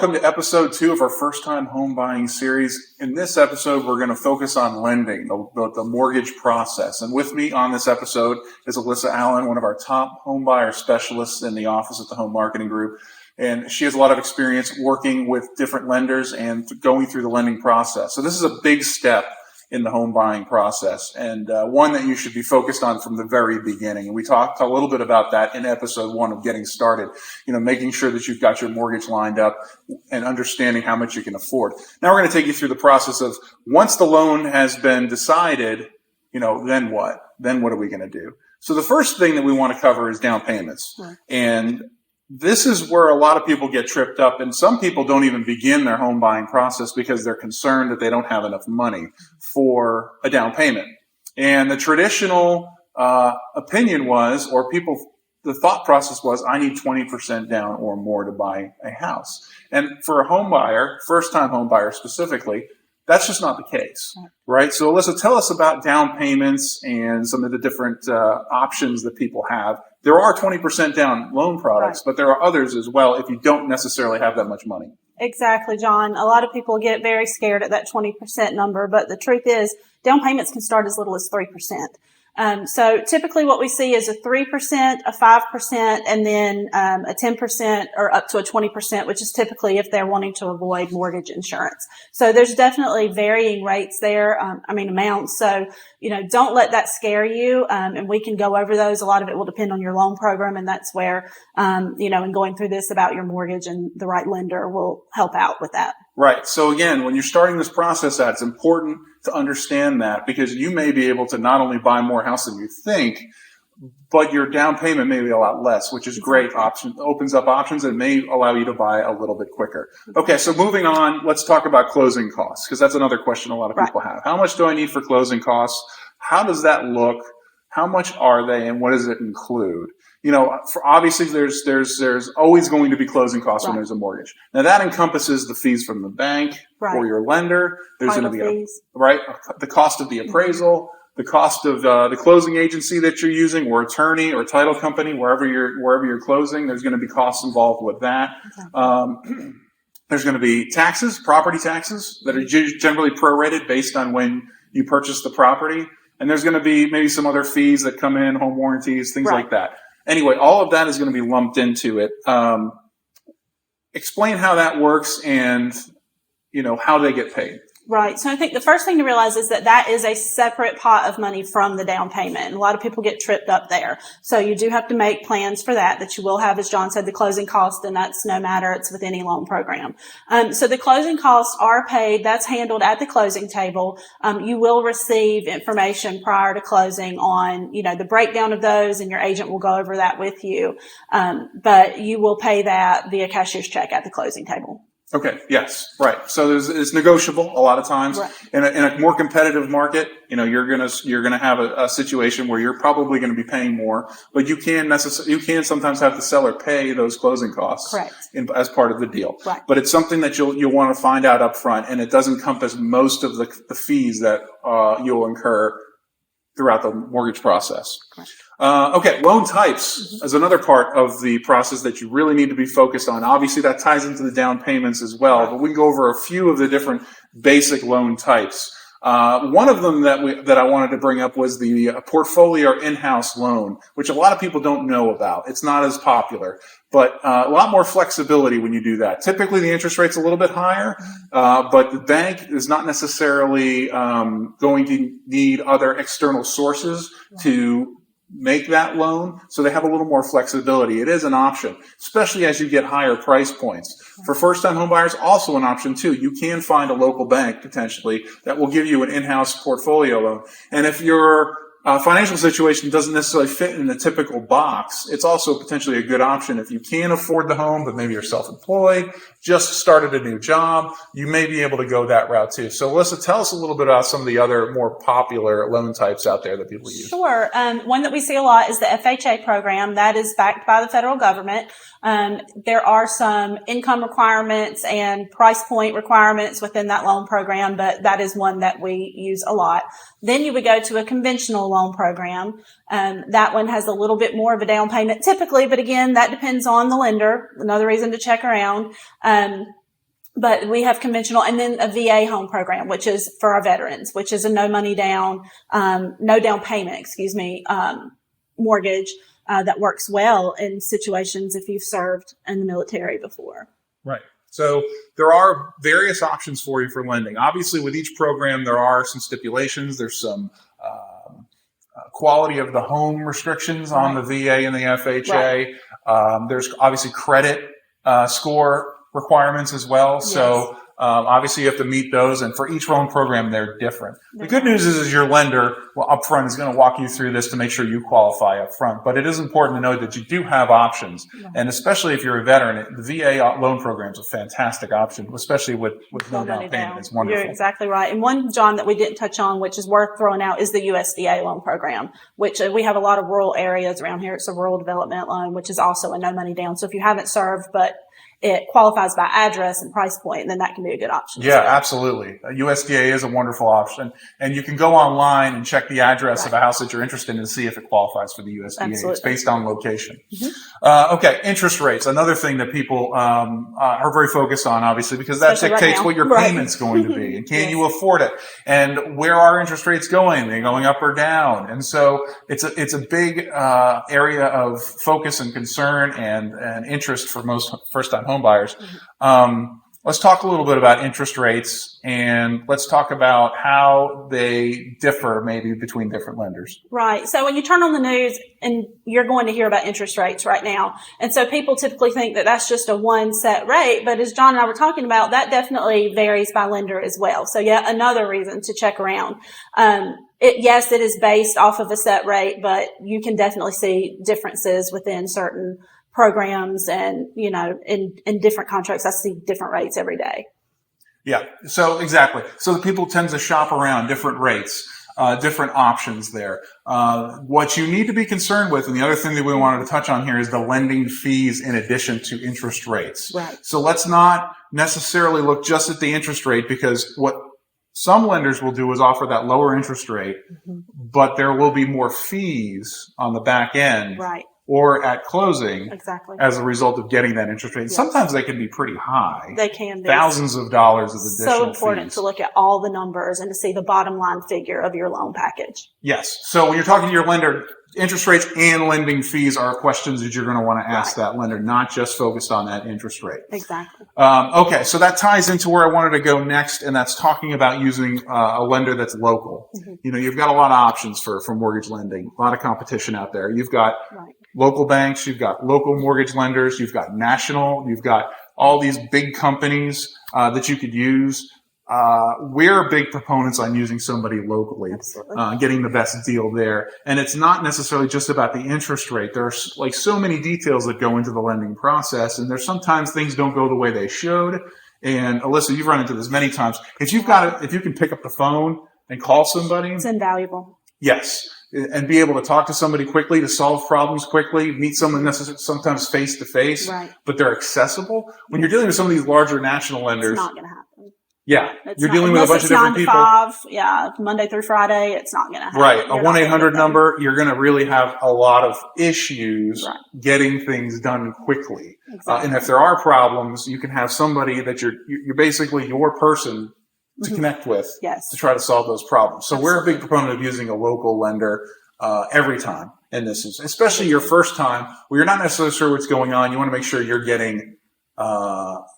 welcome to episode 2 of our first time home buying series. In this episode, we're going to focus on lending, the mortgage process. And with me on this episode is Alyssa Allen, one of our top home buyer specialists in the office at the Home Marketing Group. And she has a lot of experience working with different lenders and going through the lending process. So this is a big step in the home buying process, and one that you should be focused on from the very beginning. And we talked a little bit about that in episode 1 of getting started, making sure that you've got your mortgage lined up and understanding how much you can afford. Now we're going to take you through the process of once the loan has been decided, then what? Then what are we going to do? So the first thing that we want to cover is down payments. Right. And this is where a lot of people get tripped up, and some people don't even begin their home buying process because they're concerned that they don't have enough money for a down payment. And the traditional opinion was, the thought process was, I need 20% down or more to buy a house. And for a home buyer, first-time home buyer specifically, that's just not the case, right? So Alyssa, tell us about down payments and some of the different options that people have. There are 20% down loan products, but there are others as well if you don't necessarily have that much money. Exactly, John. A lot of people get very scared at that 20% number, but the truth is down payments can start as little as 3%. So typically what we see is a 3%, a 5%, and then a 10% or up to a 20%, which is typically if they're wanting to avoid mortgage insurance. So there's definitely varying rates there, amounts. So, don't let that scare you, and we can go over those. A lot of it will depend on your loan program, and that's where, in going through this about your mortgage and the right lender will help out with that. Right. So again, when you're starting this process out, it's important to understand that because you may be able to not only buy more house than you think, but your down payment may be a lot less, which is great. Opens up options and may allow you to buy a little bit quicker. Okay, so moving on, let's talk about closing costs because that's another question a lot of people have. How much do I need for closing costs? How does that look? How much are they, and what does it include? Obviously there's always going to be closing costs when there's a mortgage. Now that encompasses the fees from the bank or your lender. There's going to be the cost of the appraisal, the cost of the closing agency that you're using, or attorney or title company, wherever you're closing. There's going to be costs involved with that. There's going to be taxes, property taxes that are generally prorated based on when you purchase the property. And there's going to be maybe some other fees that come in, home warranties, things like that. Anyway, all of that is going to be lumped into it. Explain how that works and, how they get paid. Right. So I think the first thing to realize is that is a separate pot of money from the down payment. And a lot of people get tripped up there. So you do have to make plans for that you will have, as John said, the closing cost, and that's no matter, it's with any loan program. So the closing costs are paid. That's handled at the closing table. You will receive information prior to closing on, the breakdown of those, and your agent will go over that with you. But you will pay that via cashier's check at the closing table. Okay. Yes. Right. So it's negotiable a lot of times. Right. In a more competitive market, you're gonna have a situation where you're probably going to be paying more, but you can sometimes have the seller pay those closing costs as part of the deal. Right. But it's something that you'll want to find out up front, and it does encompass most of the fees that you'll incur throughout the mortgage process. Okay, loan types is another part of the process that you really need to be focused on. Obviously, that ties into the down payments as well, but we can go over a few of the different basic loan types. One of them that I wanted to bring up was the portfolio or in-house loan, which a lot of people don't know about. It's not as popular, but a lot more flexibility when you do that. Typically, the interest rate's a little bit higher, but the bank is not necessarily going to need other external sources to make that loan, so they have a little more flexibility. It is an option, especially as you get higher price points. For first-time homebuyers, also an option too. You can find a local bank potentially that will give you an in-house portfolio loan. And if your financial situation doesn't necessarily fit in the typical box, it's also potentially a good option. If you can't afford the home, but maybe you're self-employed, just started a new job, you may be able to go that route too. So Alyssa, tell us a little bit about some of the other more popular loan types out there that people use. Sure. One that we see a lot is the FHA program. That is backed by the federal government. There are some income requirements and price point requirements within that loan program, but that is one that we use a lot. Then you would go to a conventional loan program. That one has a little bit more of a down payment typically, but again, that depends on the lender. Another reason to check around. But we have conventional, and then a VA home program, which is for our veterans, which is a no money down, no down payment, mortgage, that works well in situations if you've served in the military before. Right. So there are various options for you for lending. Obviously, with each program, there are some stipulations. There's some quality of the home restrictions on the VA and the FHA. Right. There's obviously credit score requirements as well. Yes. So obviously you have to meet those, and for each loan program, they're different. The good news is your lender, up front, is going to walk you through this to make sure you qualify up front. But it is important to know that you do have options, and especially if you're a veteran, the VA loan program is a fantastic option, especially with no down payment. It's wonderful. You're exactly right. And one, John, that we didn't touch on, which is worth throwing out, is the USDA loan program, which we have a lot of rural areas around here. It's a rural development loan, which is also a no money down. So if you haven't served, but it qualifies by address and price point, then that can be a good option. Yeah, absolutely. USDA is a wonderful option. And you can go online and check the address of a house that you're interested in to see if it qualifies for the USDA. Absolutely. It's based on location. Mm-hmm. Okay, interest rates, another thing that people are very focused on, obviously, because that dictates what your payment's going to be. And can you afford it? And where are interest rates going? Are they going up or down? And so it's a big area of focus and concern and interest for most first-time home buyers. Let's talk a little bit about interest rates, and let's talk about how they differ maybe between different lenders. Right. So when you turn on the news, and you're going to hear about interest rates right now. And so people typically think that that's just a one set rate. But as John and I were talking about, that definitely varies by lender as well. So yet another reason to check around. Yes, it is based off of a set rate, but you can definitely see differences within certain programs, and in different contracts, I see different rates every day. Yeah, so exactly. So the people tend to shop around different rates, different options there. What you need to be concerned with, and the other thing that we wanted to touch on here, is the lending fees in addition to interest rates. Right. So let's not necessarily look just at the interest rate, because what some lenders will do is offer that lower interest rate, but there will be more fees on the back end. Right. Or at closing, exactly, as a result of getting that interest rate. Yes. Sometimes they can be pretty high. They can be. Thousands of dollars of additional So important fees. to look at all the numbers and to see the bottom line figure of your loan package. Yes. So when you're talking to your lender, interest rates and lending fees are questions that you're going to want to ask that lender, not just focused on that interest rate. Exactly. Okay, so that ties into where I wanted to go next, and that's talking about using a lender that's local. You've got a lot of options for mortgage lending, a lot of competition out there. You've got local banks, you've got local mortgage lenders, you've got national, you've got all these big companies that you could use. We're big proponents on using somebody locally, getting the best deal there. And it's not necessarily just about the interest rate. There's like so many details that go into the lending process, and there's sometimes things don't go the way they should. And Alyssa, you've run into this many times. If you can pick up the phone and call somebody, it's invaluable. Yes. And be able to talk to somebody quickly, to solve problems quickly, meet someone sometimes face to face, but they're accessible. When you're dealing with some of these larger national lenders, it's not going to happen. Yeah, you're dealing with a bunch of different people. 9 to 5, yeah, Monday through Friday, it's not going to happen. Right, a 1-800 number, you're going to really have a lot of issues getting things done quickly. Exactly. And if there are problems, you can have somebody that you're basically your person to connect with to try to solve those problems. So we're a big proponent of using a local lender every time. And this is especially your first time where you're not necessarily sure what's going on. You want to make sure you're getting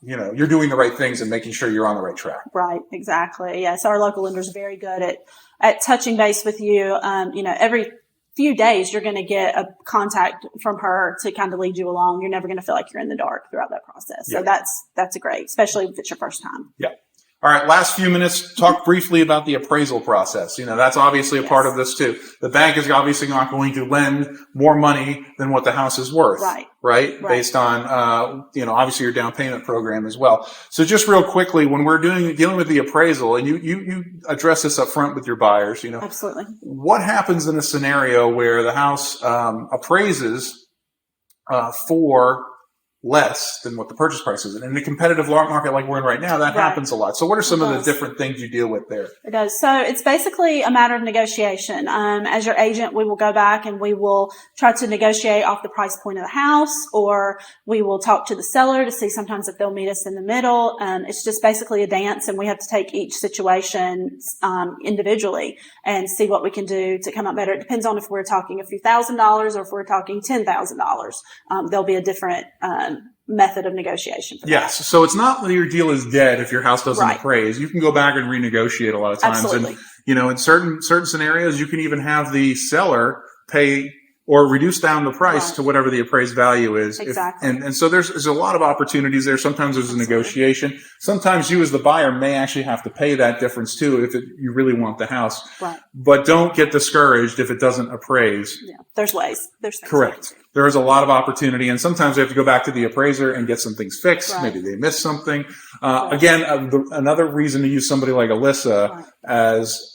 you're doing the right things and making sure you're on the right track. Right, exactly. Yes, our local lender is very good at touching base with you. Every few days you're going to get a contact from her to kind of lead you along. You're never going to feel like you're in the dark throughout that process. So that's a great, especially if it's your first time. Yeah. All right, last few minutes, talk briefly about the appraisal process. That's obviously a part of this too. The bank is obviously not going to lend more money than what the house is worth. Right? Based on, obviously your down payment program as well. So just real quickly, when we're dealing with the appraisal, and you address this up front with your buyers, Absolutely. What happens in a scenario where the house appraises for less than what the purchase price is. And in a competitive market like we're in right now, that happens a lot. So what are some of the different things you deal with there? It does. So it's basically a matter of negotiation. As your agent, we will go back and we will try to negotiate off the price point of the house, or we will talk to the seller to see sometimes if they'll meet us in the middle. It's just basically a dance, and we have to take each situation individually and see what we can do to come out better. It depends on if we're talking a few $1,000s or if we're talking $10,000. There'll be a different method of negotiation for yes. That. So it's not that your deal is dead if your house doesn't appraise. You can go back and renegotiate a lot of times. Absolutely. And, in certain scenarios, you can even have the seller pay or reduce down the price to whatever the appraised value is. Exactly. And so there's a lot of opportunities there. Sometimes there's a negotiation. Sometimes you as the buyer may actually have to pay that difference too if you really want the house. Right. But don't get discouraged if it doesn't appraise. Yeah. There's ways. There's things. Correct. There is a lot of opportunity, and sometimes we have to go back to the appraiser and get some things fixed. Right. Maybe they missed something. Again, another reason to use somebody like Alyssa as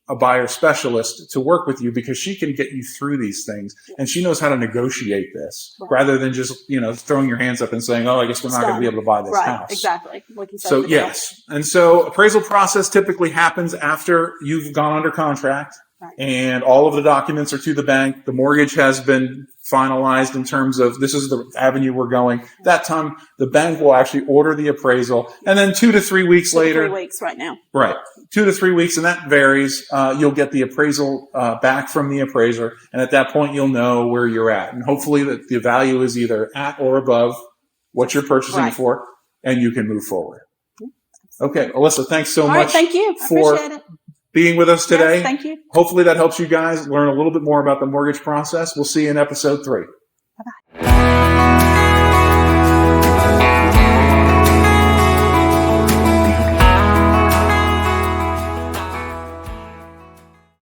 a buyer specialist to work with you, because she can get you through these things, and she knows how to negotiate this rather than just throwing your hands up and saying, "Oh, I guess we're not going to be able to buy this house." Exactly. So yes, and so appraisal process typically happens after you've gone under contract. And all of the documents are to the bank. The mortgage has been finalized in terms of this is the avenue we're going. That time, the bank will actually order the appraisal. And then 2 to 3 weeks later. 3 weeks right now. Right. 2 to 3 weeks, and that varies. You'll get the appraisal back from the appraiser. And at that point, you'll know where you're at. And hopefully the value is either at or above what you're purchasing for, and you can move forward. Okay. Alyssa, thanks so much. Thank you. I appreciate it. Being with us today. Yes, thank you. Hopefully that helps you guys learn a little bit more about the mortgage process. We'll see you in episode 3. Bye-bye.